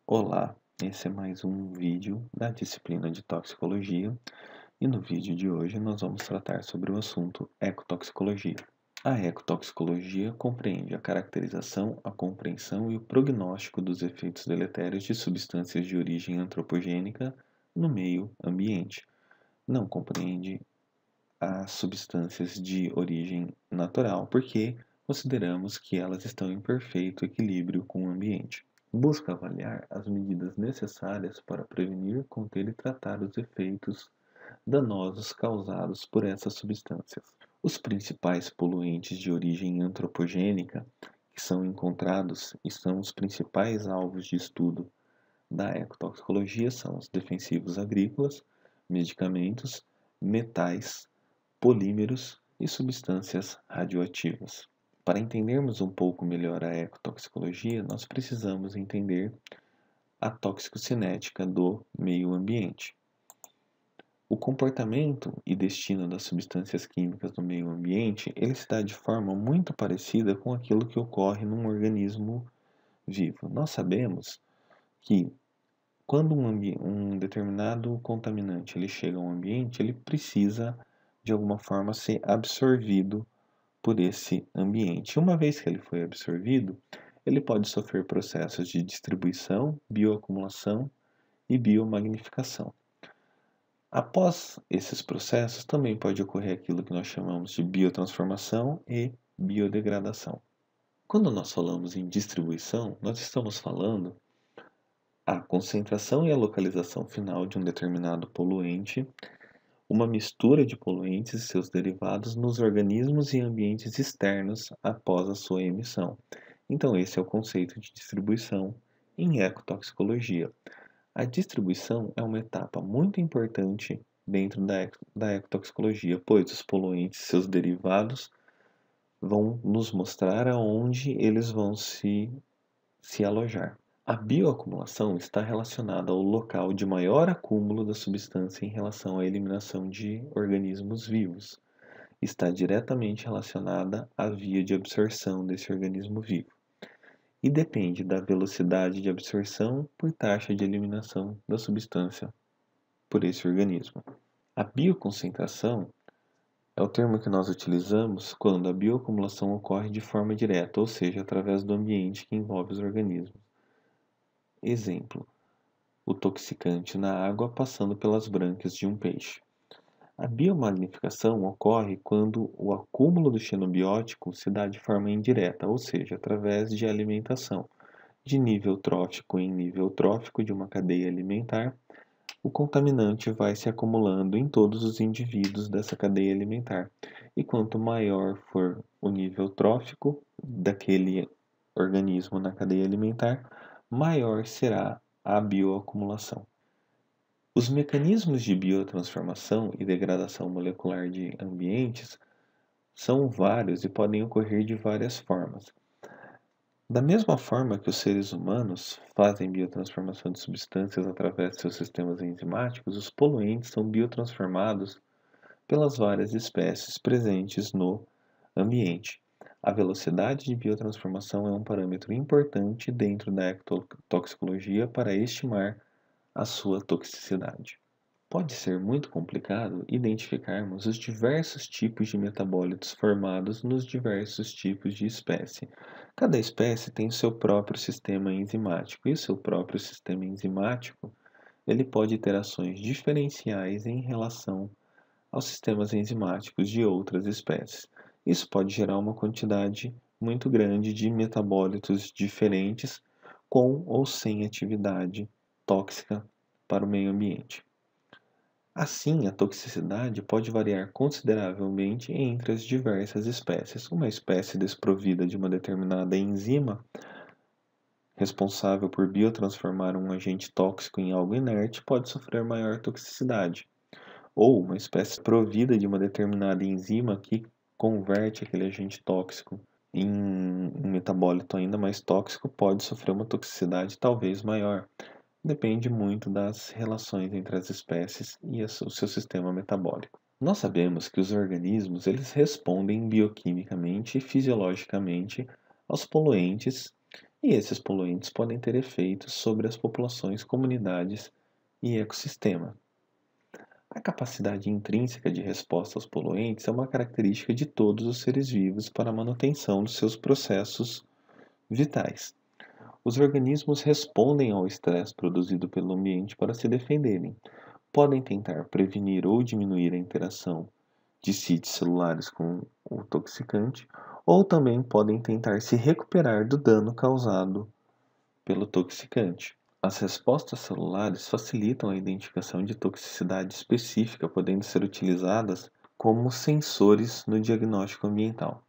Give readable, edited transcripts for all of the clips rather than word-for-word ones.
Olá, esse é mais um vídeo da disciplina de toxicologia e no vídeo de hoje nós vamos tratar sobre o assunto ecotoxicologia. A ecotoxicologia compreende a caracterização, a compreensão e o prognóstico dos efeitos deletérios de substâncias de origem antropogênica no meio ambiente. Não compreende as substâncias de origem natural, porque consideramos que elas estão em perfeito equilíbrio com o ambiente. Busca avaliar as medidas necessárias para prevenir, conter e tratar os efeitos danosos causados por essas substâncias. Os principais poluentes de origem antropogênica que são encontrados e são os principais alvos de estudo da ecotoxicologia são os defensivos agrícolas, medicamentos, metais, polímeros e substâncias radioativas. Para entendermos um pouco melhor a ecotoxicologia, nós precisamos entender a toxicocinética do meio ambiente. O comportamento e destino das substâncias químicas no meio ambiente, ele se dá de forma muito parecida com aquilo que ocorre num organismo vivo. Nós sabemos que quando um determinado contaminante ele chega ao ambiente, ele precisa de alguma forma ser absorvido por esse ambiente. Uma vez que ele foi absorvido, ele pode sofrer processos de distribuição, bioacumulação e biomagnificação. Após esses processos, também pode ocorrer aquilo que nós chamamos de biotransformação e biodegradação. Quando nós falamos em distribuição, nós estamos falando a concentração e a localização final de um determinado poluente, uma mistura de poluentes e seus derivados nos organismos e ambientes externos após a sua emissão. Então, esse é o conceito de distribuição em ecotoxicologia. A distribuição é uma etapa muito importante dentro da ecotoxicologia, pois os poluentes e seus derivados vão nos mostrar aonde eles vão se alojar. A bioacumulação está relacionada ao local de maior acúmulo da substância em relação à eliminação de organismos vivos. Está diretamente relacionada à via de absorção desse organismo vivo e depende da velocidade de absorção por taxa de eliminação da substância por esse organismo. A bioconcentração é o termo que nós utilizamos quando a bioacumulação ocorre de forma direta, ou seja, através do ambiente que envolve os organismos. Exemplo: o toxicante na água passando pelas brânquias de um peixe. A biomagnificação ocorre quando o acúmulo do xenobiótico se dá de forma indireta, ou seja, através de alimentação, de nível trófico em nível trófico de uma cadeia alimentar. O contaminante vai se acumulando em todos os indivíduos dessa cadeia alimentar, e quanto maior for o nível trófico daquele organismo na cadeia alimentar, maior será a bioacumulação. Os mecanismos de biotransformação e degradação molecular de ambientes são vários e podem ocorrer de várias formas. Da mesma forma que os seres humanos fazem biotransformação de substâncias através de seus sistemas enzimáticos, os poluentes são biotransformados pelas várias espécies presentes no ambiente. A velocidade de biotransformação é um parâmetro importante dentro da ecotoxicologia para estimar a sua toxicidade. Pode ser muito complicado identificarmos os diversos tipos de metabólitos formados nos diversos tipos de espécie. Cada espécie tem seu próprio sistema enzimático, e o seu próprio sistema enzimático ele pode ter ações diferenciais em relação aos sistemas enzimáticos de outras espécies. Isso pode gerar uma quantidade muito grande de metabólitos diferentes com ou sem atividade tóxica para o meio ambiente. Assim, a toxicidade pode variar consideravelmente entre as diversas espécies. Uma espécie desprovida de uma determinada enzima responsável por biotransformar um agente tóxico em algo inerte pode sofrer maior toxicidade. Ou uma espécie provida de uma determinada enzima que converte aquele agente tóxico em um metabólito ainda mais tóxico pode sofrer uma toxicidade talvez maior. Depende muito das relações entre as espécies e o seu sistema metabólico. Nós sabemos que os organismos eles respondem bioquimicamente e fisiologicamente aos poluentes E esses poluentes podem ter efeitos sobre as populações, comunidades e ecossistema. A capacidade intrínseca de resposta aos poluentes é uma característica de todos os seres vivos para a manutenção dos seus processos vitais. Os organismos respondem ao estresse produzido pelo ambiente para se defenderem. Podem tentar prevenir ou diminuir a interação de sítios celulares com o toxicante, ou também podem tentar se recuperar do dano causado pelo toxicante. As respostas celulares facilitam a identificação de toxicidade específica, podendo ser utilizadas como sensores no diagnóstico ambiental.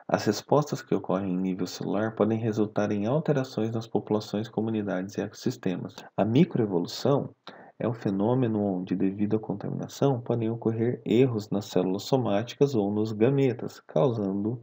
As respostas que ocorrem em nível celular podem resultar em alterações nas populações, comunidades e ecossistemas. A microevolução é um fenômeno onde, devido à contaminação, podem ocorrer erros nas células somáticas ou nos gametas, causando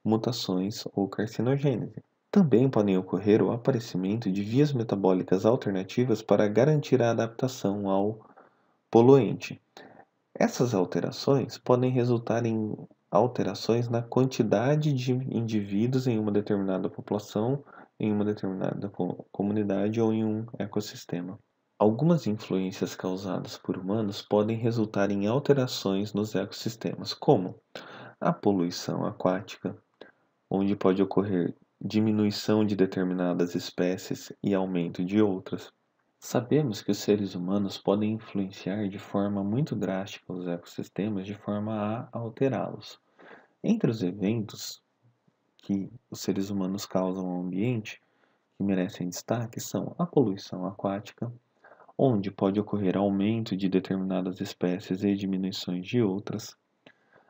mutações ou carcinogênese. Também podem ocorrer o aparecimento de vias metabólicas alternativas para garantir a adaptação ao poluente. Essas alterações podem resultar em alterações na quantidade de indivíduos em uma determinada população, em uma determinada comunidade ou em um ecossistema. Algumas influências causadas por humanos podem resultar em alterações nos ecossistemas, como a poluição aquática, onde pode ocorrer diminuição de determinadas espécies e aumento de outras. Sabemos que os seres humanos podem influenciar de forma muito drástica os ecossistemas de forma a alterá-los. Entre os eventos que os seres humanos causam ao ambiente, que merecem destaque, são a poluição aquática, onde pode ocorrer aumento de determinadas espécies e diminuições de outras,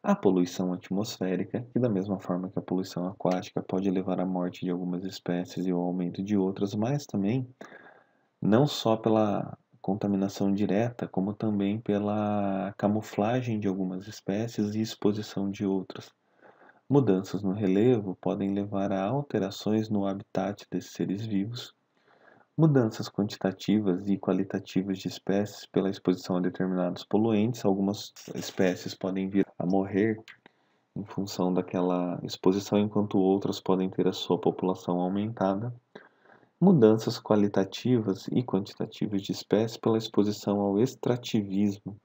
a poluição atmosférica, que da mesma forma que a poluição aquática pode levar à morte de algumas espécies e ao aumento de outras, mas também não só pela contaminação direta, como também pela camuflagem de algumas espécies e exposição de outras. Mudanças no relevo podem levar a alterações no habitat desses seres vivos. Mudanças quantitativas e qualitativas de espécies pela exposição a determinados poluentes. Algumas espécies podem vir a morrer em função daquela exposição, enquanto outras podem ter a sua população aumentada. Mudanças qualitativas e quantitativas de espécies pela exposição ao extrativismo.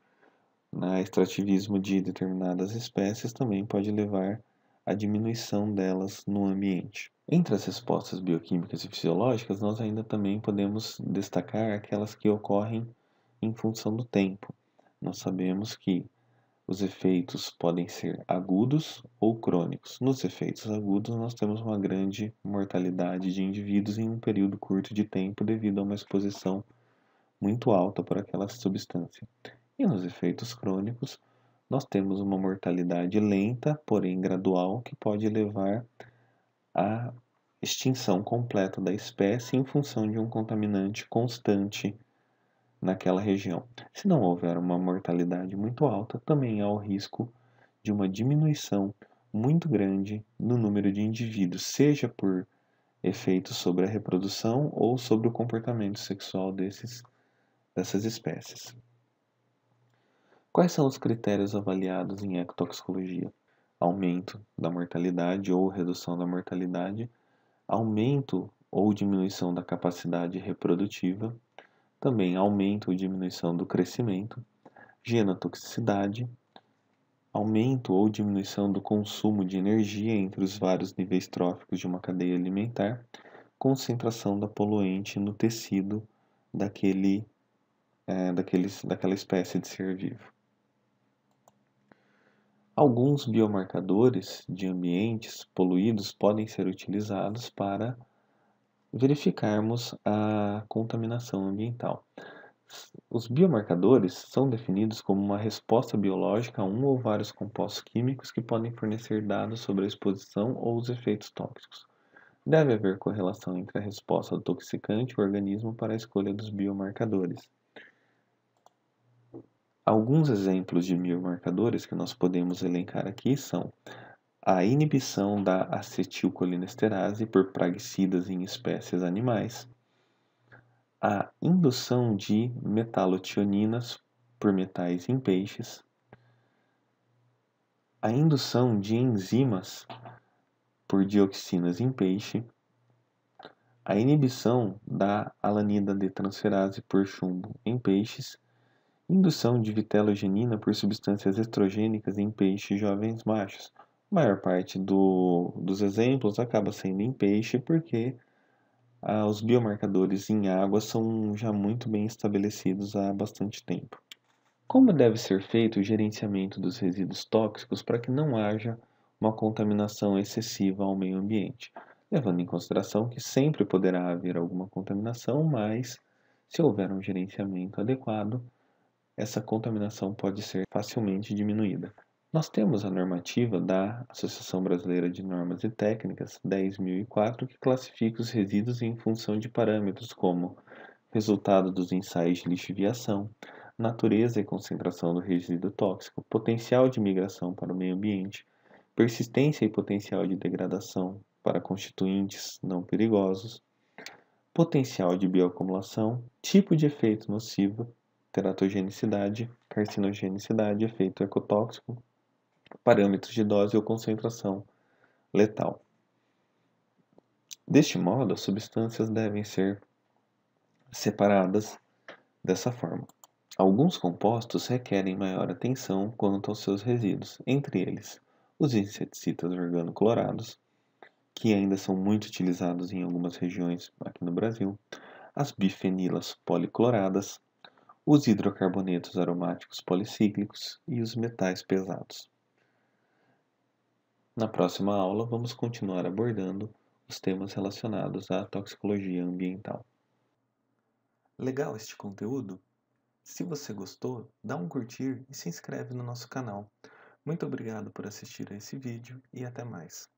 Extrativismo de determinadas espécies também pode levar à diminuição delas no ambiente. Entre as respostas bioquímicas e fisiológicas, nós ainda também podemos destacar aquelas que ocorrem em função do tempo. Nós sabemos que os efeitos podem ser agudos ou crônicos. Nos efeitos agudos, nós temos uma grande mortalidade de indivíduos em um período curto de tempo devido a uma exposição muito alta por aquela substância. E nos efeitos crônicos, nós temos uma mortalidade lenta, porém gradual, que pode levar à extinção completa da espécie em função de um contaminante constante naquela região. Se não houver uma mortalidade muito alta, também há o risco de uma diminuição muito grande no número de indivíduos, seja por efeitos sobre a reprodução ou sobre o comportamento sexual dessas espécies. Quais são os critérios avaliados em ecotoxicologia? Aumento da mortalidade ou redução da mortalidade, aumento ou diminuição da capacidade reprodutiva, também aumento ou diminuição do crescimento, genotoxicidade, aumento ou diminuição do consumo de energia entre os vários níveis tróficos de uma cadeia alimentar, concentração da poluente no tecido daquela espécie de ser vivo. Alguns biomarcadores de ambientes poluídos podem ser utilizados para verificarmos a contaminação ambiental. Os biomarcadores são definidos como uma resposta biológica a um ou vários compostos químicos que podem fornecer dados sobre a exposição ou os efeitos tóxicos. Deve haver correlação entre a resposta do toxicante e o organismo para a escolha dos biomarcadores. Alguns exemplos de biomarcadores que nós podemos elencar aqui são a inibição da acetilcolinesterase por praguicidas em espécies animais, a indução de metalotioninas por metais em peixes, a indução de enzimas por dioxinas em peixe, A inibição da alanida de transferase por chumbo em peixes, indução de vitelogenina por substâncias estrogênicas em peixes jovens machos. A maior parte dos exemplos acaba sendo em peixe porque os biomarcadores em água são já muito bem estabelecidos há bastante tempo. Como deve ser feito o gerenciamento dos resíduos tóxicos para que não haja uma contaminação excessiva ao meio ambiente? Levando em consideração que sempre poderá haver alguma contaminação, mas se houver um gerenciamento adequado, essa contaminação pode ser facilmente diminuída. Nós temos a normativa da Associação Brasileira de Normas e Técnicas 10.004 que classifica os resíduos em função de parâmetros como resultado dos ensaios de lixiviação, natureza e concentração do resíduo tóxico, potencial de migração para o meio ambiente, persistência e potencial de degradação para constituintes não perigosos, potencial de bioacumulação, tipo de efeito nocivo, teratogenicidade, carcinogenicidade, efeito ecotóxico, parâmetros de dose ou concentração letal. Deste modo, as substâncias devem ser separadas dessa forma. Alguns compostos requerem maior atenção quanto aos seus resíduos, entre eles os inseticidas organoclorados, que ainda são muito utilizados em algumas regiões aqui no Brasil, as bifenilas policloradas, os hidrocarbonetos aromáticos policíclicos e os metais pesados. Na próxima aula, vamos continuar abordando os temas relacionados à toxicologia ambiental. Legal este conteúdo? Se você gostou, dá um curtir e se inscreve no nosso canal. Muito obrigado por assistir a esse vídeo e até mais.